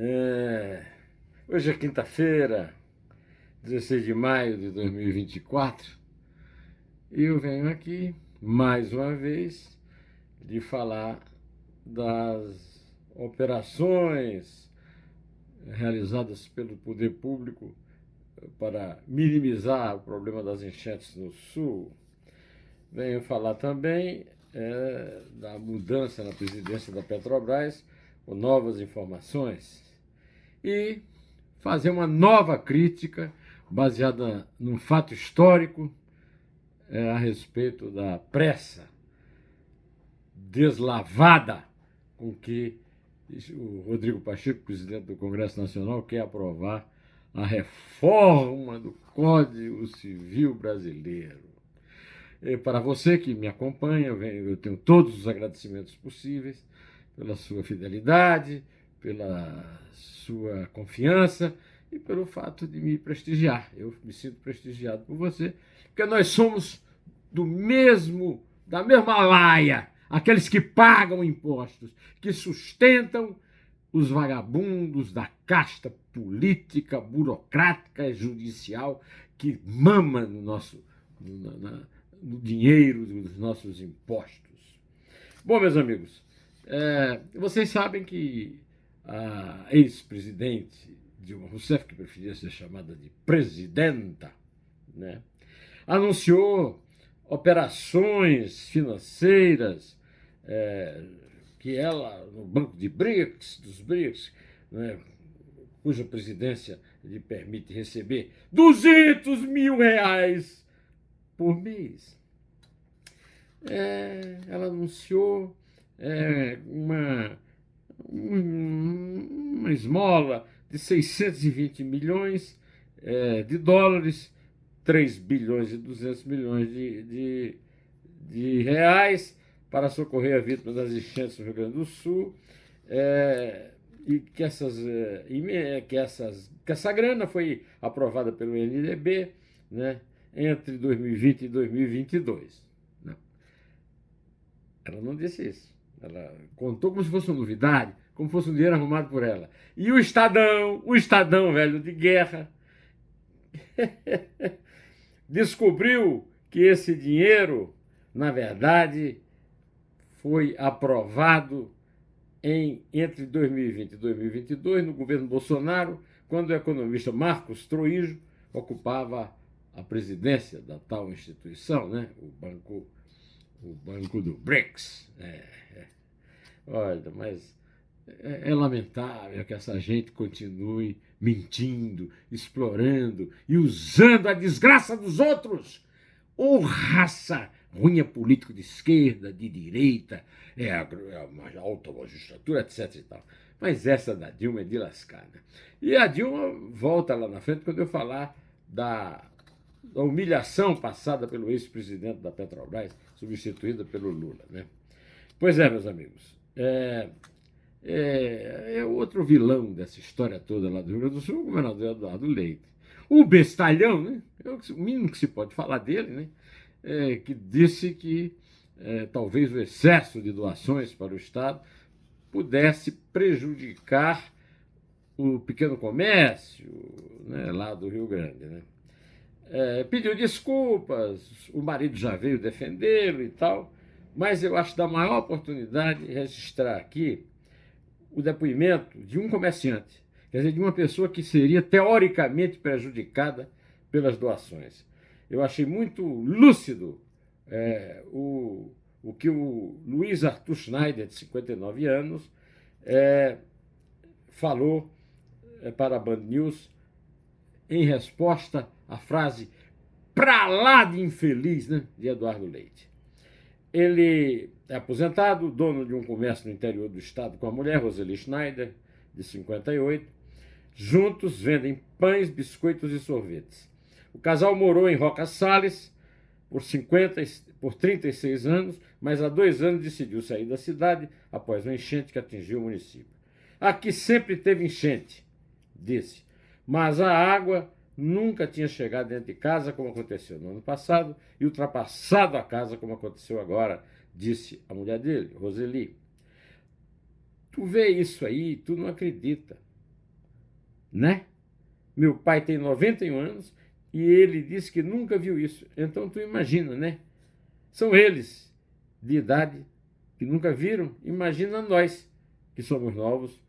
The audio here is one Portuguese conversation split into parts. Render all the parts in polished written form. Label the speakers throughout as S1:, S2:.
S1: É, Hoje é quinta-feira, 16 de maio de 2024, e eu venho aqui, mais uma vez, de falar das operações realizadas pelo poder público para minimizar o problema das enchentes no Sul. Venho falar também da mudança na presidência da Petrobras, com novas informações, e fazer uma nova crítica baseada num fato histórico a respeito da pressa deslavada com que o Rodrigo Pacheco, presidente do Congresso Nacional, quer aprovar a reforma do Código Civil Brasileiro. E para você que me acompanha, eu tenho todos os agradecimentos possíveis pela sua fidelidade, pela sua confiança e pelo fato de me prestigiar. Eu me sinto prestigiado por você, porque nós somos da mesma laia, aqueles que pagam impostos, que sustentam os vagabundos da casta política, burocrática e judicial que mama no dinheiro dos nossos impostos. Bom, meus amigos, vocês sabem que a ex-presidente Dilma Rousseff, que preferia ser chamada de presidenta, né, anunciou operações financeiras que ela, no banco dos BRICS, né, cuja presidência lhe permite receber R$ 200 mil por mês. Ela anunciou uma esmola de 620 milhões de dólares, 3 bilhões e 200 milhões de reais para socorrer a vítima das enchentes no Rio Grande do Sul, e que essa grana foi aprovada pelo NDB, né, entre 2020 e 2022. Não. Ela não disse isso. Ela contou como se fosse uma novidade, como se fosse um dinheiro arrumado por ela. E o Estadão velho de guerra, descobriu que esse dinheiro, na verdade, foi aprovado entre 2020 e 2022, no governo Bolsonaro, quando o economista Marcos Troijo ocupava a presidência da tal instituição, né? o banco do BRICS. Olha, mas é lamentável que essa gente continue mentindo, explorando e usando a desgraça dos outros. Ô raça ruim, é político de esquerda, de direita, a alta magistratura, etc. e tal. Mas essa da Dilma é de lascar, né? E a Dilma volta lá na frente quando eu falar da humilhação passada pelo ex-presidente da Petrobras, substituída pelo Lula, né? Pois é, meus amigos, outro vilão dessa história toda lá do Rio Grande do Sul, o governador Eduardo Leite. O bestalhão, né? O mínimo que se pode falar dele, né? Que disse que talvez o excesso de doações para o Estado pudesse prejudicar o pequeno comércio, né, lá do Rio Grande, né? Pediu desculpas, o marido já veio defendê-lo e tal, mas eu acho da maior oportunidade registrar aqui o depoimento de um comerciante, quer dizer, de uma pessoa que seria teoricamente prejudicada pelas doações. Eu achei muito lúcido o que o Luiz Arthur Schneider, de 59 anos, falou para a Band News em resposta à frase "pra lá de infeliz", né, de Eduardo Leite. Ele é aposentado, dono de um comércio no interior do estado com a mulher, Roseli Schneider, de 58. Juntos vendem pães, biscoitos e sorvetes. O casal morou em Roca Salles por 36 anos, mas há 2 anos decidiu sair da cidade após uma enchente que atingiu o município. Aqui sempre teve enchente, disse, mas a água nunca tinha chegado dentro de casa, como aconteceu no ano passado, e ultrapassado a casa, como aconteceu agora, disse a mulher dele, Roseli. Tu vê isso aí, tu não acredita. né? Meu pai tem 91 anos e ele disse que nunca viu isso. Então tu imagina, né? São eles de idade que nunca viram. Imagina nós que somos novos,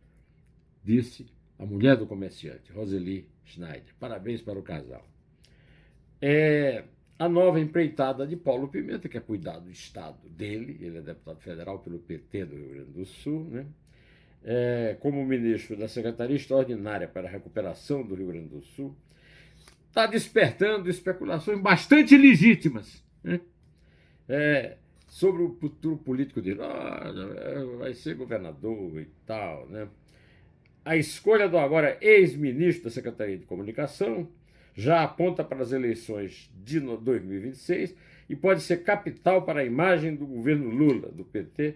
S1: disse a mulher do comerciante, Roseli Schneider. Parabéns para o casal. A nova empreitada de Paulo Pimenta, que é cuidar do Estado dele, ele é deputado federal pelo PT do Rio Grande do Sul, né? Como ministro da Secretaria Extraordinária para a Recuperação do Rio Grande do Sul, está despertando especulações bastante legítimas, né? Sobre o futuro político dele. Vai ser governador e tal, né? A escolha do agora ex-ministro da Secretaria de Comunicação já aponta para as eleições de 2026 e pode ser capital para a imagem do governo Lula, do PT,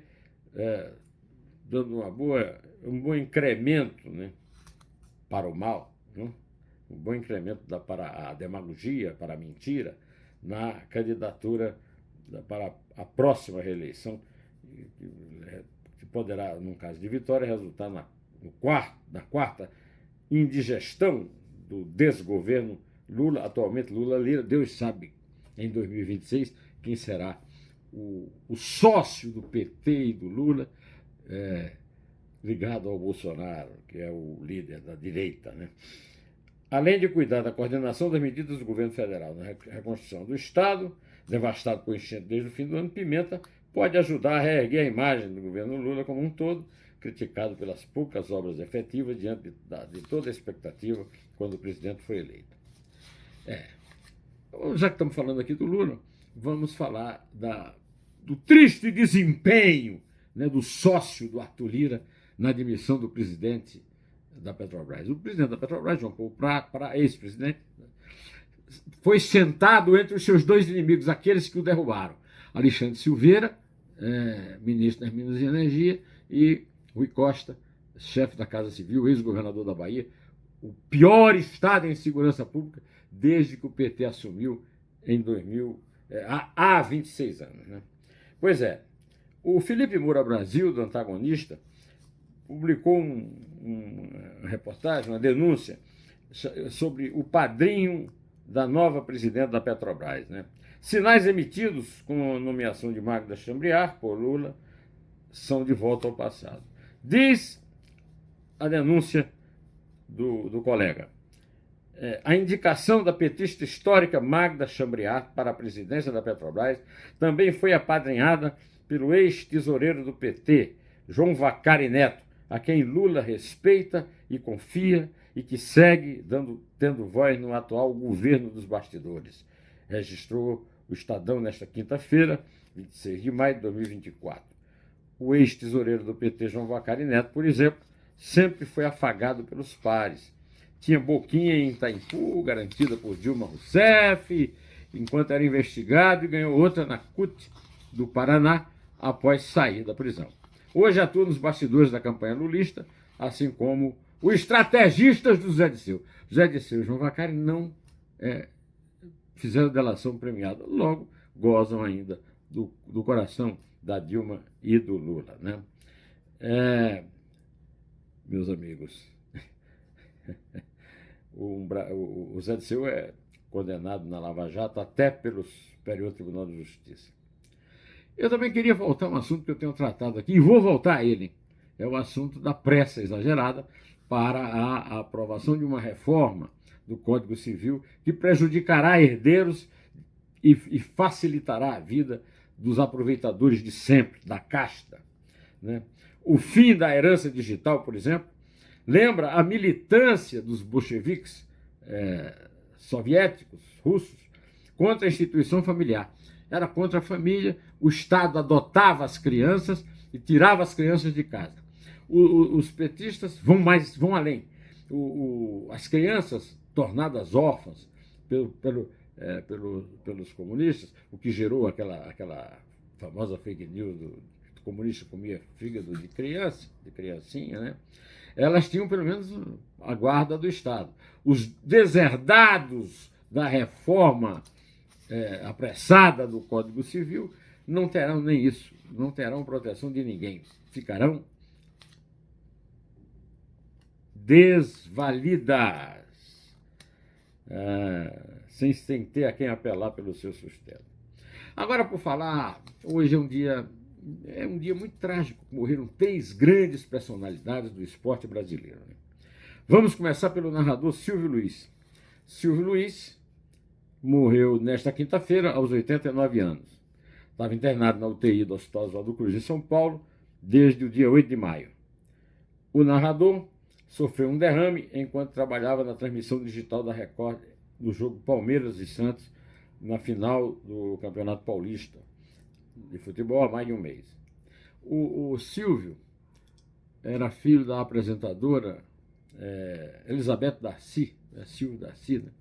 S1: dando um bom incremento, né, para o mal, né? Um bom incremento para a demagogia, para a mentira, na candidatura para a próxima reeleição, que poderá, num caso de vitória, resultar na quarta indigestão do desgoverno Lula, atualmente Lula-Lira. Deus sabe, em 2026, quem será o sócio do PT e do Lula, ligado ao Bolsonaro, que é o líder da direita, né? Além de cuidar da coordenação das medidas do governo federal na reconstrução do Estado, devastado por enchente desde o fim do ano, Pimenta pode ajudar a reerguer a imagem do governo Lula como um todo, criticado pelas poucas obras efetivas diante de toda a expectativa quando o presidente foi eleito. Já que estamos falando aqui do Lula, vamos falar do triste desempenho, né, do sócio do Arthur Lira na admissão do presidente da Petrobras. O presidente da Petrobras, João Paulo Prat, ex-presidente, foi sentado entre os seus dois inimigos, aqueles que o derrubaram. Alexandre Silveira, ministro das Minas e Energia, e Rui Costa, chefe da Casa Civil, ex-governador da Bahia, o pior estado em segurança pública desde que o PT assumiu em 2000, há 26 anos. Né? Pois é, o Felipe Moura Brasil, do Antagonista, publicou uma reportagem, uma denúncia sobre o padrinho da nova presidente da Petrobras. Né? Sinais emitidos com a nomeação de Magda Chambriard por Lula são de volta ao passado. Diz a denúncia do colega. A indicação da petista histórica Magda Chambriard para a presidência da Petrobras também foi apadrinhada pelo ex-tesoureiro do PT, João Vacari Neto, a quem Lula respeita e confia e que segue tendo voz no atual governo dos bastidores. Registrou o Estadão nesta quinta-feira, 26 de maio de 2024. O ex-tesoureiro do PT, João Vacari Neto, por exemplo, sempre foi afagado pelos pares. Tinha boquinha em Itaipu, garantida por Dilma Rousseff, enquanto era investigado, e ganhou outra na CUT do Paraná após sair da prisão. Hoje atua nos bastidores da campanha lulista, assim como os estrategistas do Zé Disseu. Zé Disseu e João Vacari não fizeram delação premiada, logo gozam ainda do coração da Dilma e do Lula. Né? Meus amigos, o Zé Disseu é condenado na Lava Jato até pelo Superior Tribunal de Justiça. Eu também queria voltar a um assunto que eu tenho tratado aqui, e vou voltar a ele. É o assunto da pressa exagerada para a aprovação de uma reforma do Código Civil que prejudicará herdeiros e facilitará a vida dos aproveitadores de sempre, da casta. Né? O fim da herança digital, por exemplo, lembra a militância dos bolcheviques soviéticos, russos, contra a instituição familiar. Era contra a família, o Estado adotava as crianças e tirava as crianças de casa. Os petistas vão além. As crianças tornadas órfãs pelos comunistas, o que gerou aquela famosa fake news do comunista comia fígado de criancinha, né? Elas tinham pelo menos a guarda do Estado. Os deserdados da reforma apressada do Código Civil não terão nem isso, não terão proteção de ninguém. Ficarão desvalidas, sem ter a quem apelar pelo seu sustento. Agora, por falar, hoje é um dia muito trágico. Morreram 3 grandes personalidades do esporte brasileiro, né? Vamos começar pelo narrador Silvio Luiz. Silvio Luiz morreu nesta quinta-feira, aos 89 anos. Estava internado na UTI do Hospital Oswaldo Cruz, em São Paulo, desde o dia 8 de maio. O narrador sofreu um derrame enquanto trabalhava na transmissão digital da Record do jogo Palmeiras e Santos, na final do Campeonato Paulista de futebol há mais de um mês. O Silvio era filho da apresentadora Elizabeth Darcy, Silvio Darcy, né?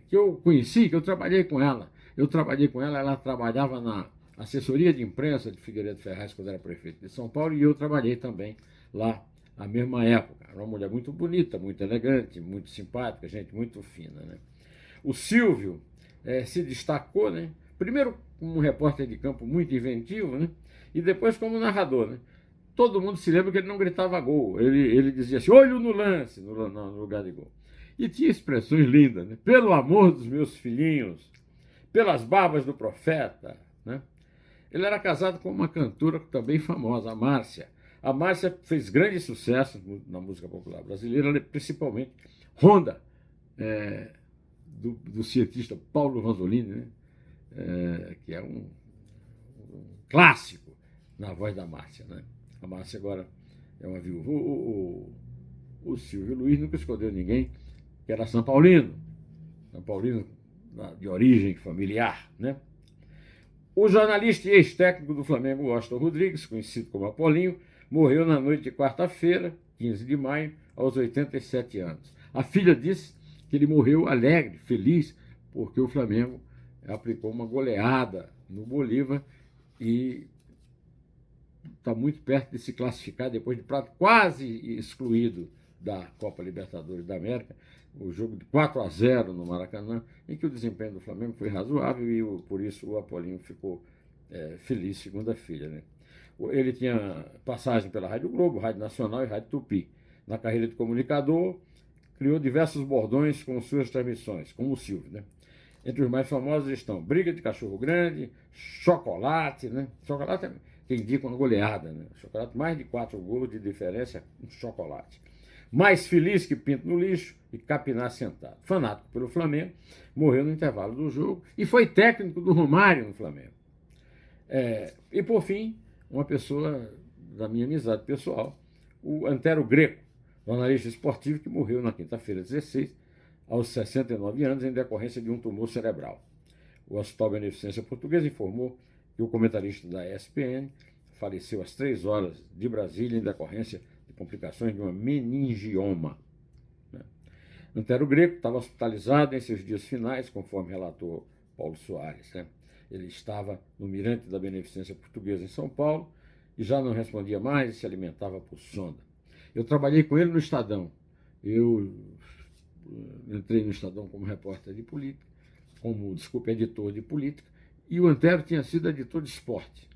S1: Que eu conheci, que eu trabalhei com ela. Ela trabalhava na assessoria de imprensa de Figueiredo Ferraz, quando era prefeito de São Paulo, e eu trabalhei também lá na mesma época. Era uma mulher muito bonita, muito elegante, muito simpática, gente muito fina, né? O Silvio se destacou, né? Primeiro como um repórter de campo muito inventivo, né? E depois como narrador, né? Todo mundo se lembra que ele não gritava gol. Ele dizia assim, olho no lance, no lugar de gol. E tinha expressões lindas, né? Pelo amor dos meus filhinhos, pelas barbas do profeta, né? Ele era casado com uma cantora também famosa, a Márcia. A Márcia fez grande sucesso na música popular brasileira, principalmente Ronda, do cientista Paulo Vanzolini, né? Que é um clássico na voz da Márcia, né? A Márcia agora é uma viúva. O Silvio Luiz nunca escondeu ninguém, que era São Paulino de origem familiar, né? O jornalista e ex-técnico do Flamengo, Washington Rodrigues, conhecido como Apolinho, morreu na noite de quarta-feira, 15 de maio, aos 87 anos. A filha disse que ele morreu alegre, feliz, porque o Flamengo aplicou uma goleada no Bolívar e está muito perto de se classificar depois de quase excluído da Copa Libertadores da América, o jogo de 4-0 no Maracanã, em que o desempenho do Flamengo foi razoável e por isso o Apolinho ficou feliz, segundo a filha, né? Ele tinha passagem pela Rádio Globo, Rádio Nacional e Rádio Tupi. Na carreira de comunicador, criou diversos bordões com suas transmissões, como o Silvio, né? Entre os mais famosos estão Briga de Cachorro Grande, Chocolate, né? Chocolate é quem indica uma goleada, né? Chocolate, mais de 4 gols de diferença, um chocolate. Mais Feliz que Pinto no Lixo e Capinar Sentado. Fanático pelo Flamengo, morreu no intervalo do jogo e foi técnico do Romário no Flamengo. E, por fim, uma pessoa da minha amizade pessoal, o Antero Greco, jornalista esportivo que morreu na quinta-feira, 16, aos 69 anos, em decorrência de um tumor cerebral. O Hospital Beneficência Portuguesa informou que o comentarista da ESPN faleceu às 3 horas de Brasília em decorrência de complicações de uma meningioma. Antero Greco estava hospitalizado em seus dias finais, conforme relatou Paulo Soares, né? Ele estava no Mirante da Beneficência Portuguesa em São Paulo e já não respondia mais e se alimentava por sonda. Eu trabalhei com ele no Estadão. Eu entrei no Estadão como repórter de política, editor de política, e o Antero tinha sido editor de esporte.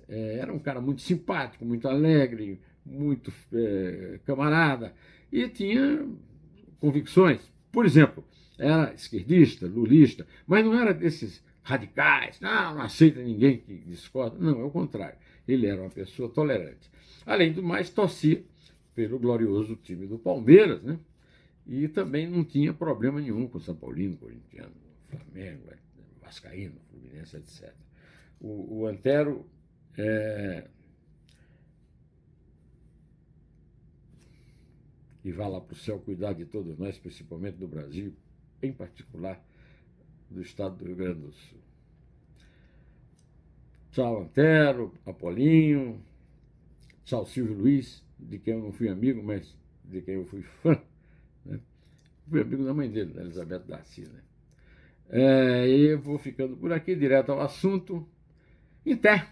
S1: Era um cara muito simpático, muito alegre, muito camarada, e tinha convicções. Por exemplo, era esquerdista, lulista, mas não era desses radicais, não aceita ninguém que discorda. Não, é o contrário. Ele era uma pessoa tolerante. Além do mais, torcia pelo glorioso time do Palmeiras, né? E também não tinha problema nenhum com São Paulino, Corintiano, Flamengo, Vascaíno, Fluminense, etc. O Antero e vá lá para o céu cuidar de todos nós, principalmente do Brasil, em particular do estado do Rio Grande do Sul. Tchau, Antero, Apolinho, tchau, Silvio Luiz, de quem eu não fui amigo, mas de quem eu fui fã, né? Fui amigo da mãe dele, da Elizabeth Darcy, né? E eu vou ficando por aqui, direto ao assunto. Em té!